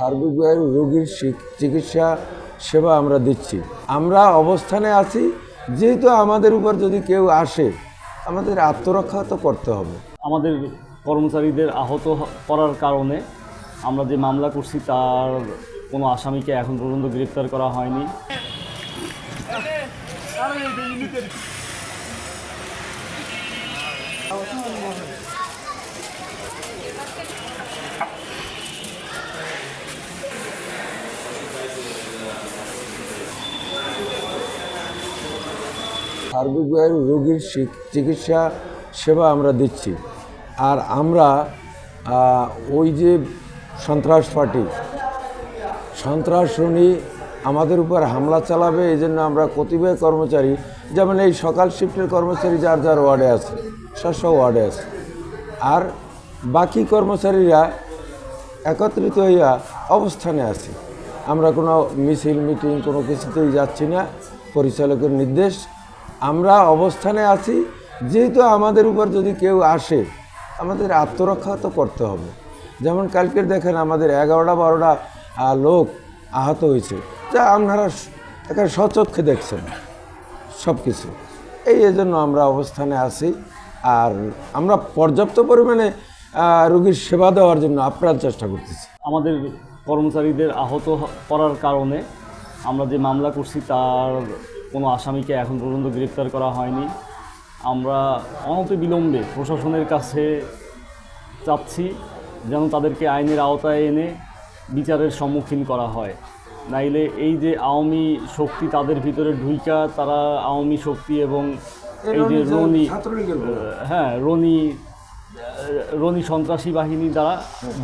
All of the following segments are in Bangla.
সার্বিকভাবে রোগীর চিকিৎসা সেবা আমরা দিচ্ছি। আমরা অবস্থানে আছি, যেহেতু আমাদের উপর যদি কেউ আসে আমাদের আত্মরক্ষা তো করতে হবে। আমাদের কর্মচারীদের আহত করার কারণে আমরা যে মামলা করছি তার কোনো আসামিকে এখন পর্যন্ত গ্রেপ্তার করা হয়নি। সার্বিকভাবে রোগীর চিকিৎসা সেবা আমরা দিচ্ছি। আর আমরা ওই যে সন্ত্রাস পার্টি সন্ত্রাসী আমাদের উপর হামলা চালাবে, এই জন্য আমরা কতিপয় কর্মচারী, যেমন এই সকাল শিফটের কর্মচারী যার যার ওয়ার্ডে আছে, স্ব ওয়ার্ডে আছে, আর বাকি কর্মচারীরা একত্রিত হইয়া অবস্থানে আছে। আমরা কোনো মিছিল মিটিং কোনো কিছুতেই যাচ্ছি না, পরিচালকের নির্দেশ। আমরা অবস্থানে আছি, যেহেতু আমাদের উপর যদি কেউ আসে আমাদের আত্মরক্ষা তো করতে হবে। যেমন কালকের দেখেন আমাদের 11-12টা লোক আহত হয়েছে, যা আপনারা এখানে স্বচক্ষে দেখছেন সব কিছু। এই জন্য আমরা অবস্থানে আছি, আর আমরা পর্যাপ্ত পরিমাণে রোগীর সেবা দেওয়ার জন্য আপ্রাণ চেষ্টা করতেছি। আমাদের কর্মচারীদের আহত করার কারণে আমরা যে মামলা করছি তার কোনো আসামিকে এখন পর্যন্ত গ্রেপ্তার করা হয়নি। আমরা অনতিবিলম্বে প্রশাসনের কাছে চাচ্ছি যেন তাদেরকে আইনের আওতায় এনে বিচারের সম্মুখীন করা হয়। নাইলে এই যে আওয়ামী শক্তি তাদের ভিতরে ঢুইকা, তারা আওয়ামী শক্তি এবং এই যে রনি সন্ত্রাসী বাহিনী দ্বারা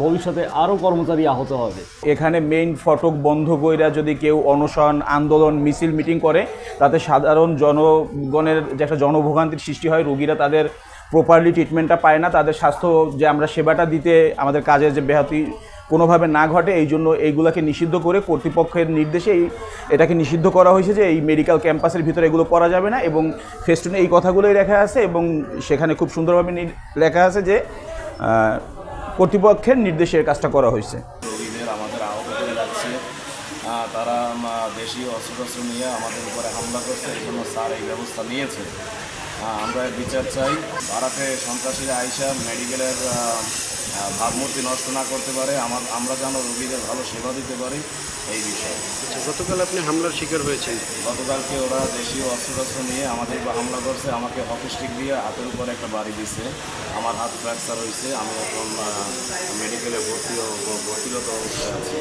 ভবিষ্যতে আরও কর্মচারী আহত হবে। এখানে মেইন ফটক বন্ধ কইরা যদি কেউ অনশন আন্দোলন মিছিল মিটিং করে, তাতে সাধারণ জনগণের যে একটা জনভোগান্তির সৃষ্টি হয়। রোগীরা তাদের প্রপারলি ট্রিটমেন্টটা পায় না, তাদের স্বাস্থ্য যে আমরা সেবাটা দিতে আমাদের কাজের যে ব্যাহতি কোনোভাবে না ঘটে, এই জন্য এইগুলোকে নিষিদ্ধ করে কর্তৃপক্ষের নির্দেশে এটাকে নিষিদ্ধ করা হয়েছে যে এই মেডিকেল ক্যাম্পাসের ভিতরে এগুলো করা যাবে না। এবং ফেস্টুনে এই কথাগুলোই লেখা আছে এবং সেখানে খুব সুন্দরভাবে লেখা আছে যে কর্তৃপক্ষের নির্দেশে কাজটা করা হয়েছে। রোগীদের আমাদের আহত করে যাচ্ছে, তারা বেশি অস্ত্র নিয়ে আমাদের উপরে হামলা করছে, এই জন্য স্যার এই ব্যবস্থা নিয়েছে। আমরা বিচার চাই, ভারতে সন্ত্রাসীরা আইসা মেডিকেলের ভাবমূর্তি নষ্ট না করতে পারে, আমরা যেন রোগীদের ভালো সেবা দিতে পারি এই বিষয়ে। গতকাল আপনি হামলার শিকার হয়েছেন? গতকালকে ওরা দেশীয় অস্ত্র নিয়ে আমাদের হামলা করছে, আমাকে হকি স্টিক দিয়ে হাতের উপরে একটা বাড়ি দিছে, আমার হাত ফ্র্যাকচার হয়েছে, আমি এখন মেডিকেলে ভর্তিরত অবস্থায় আছি।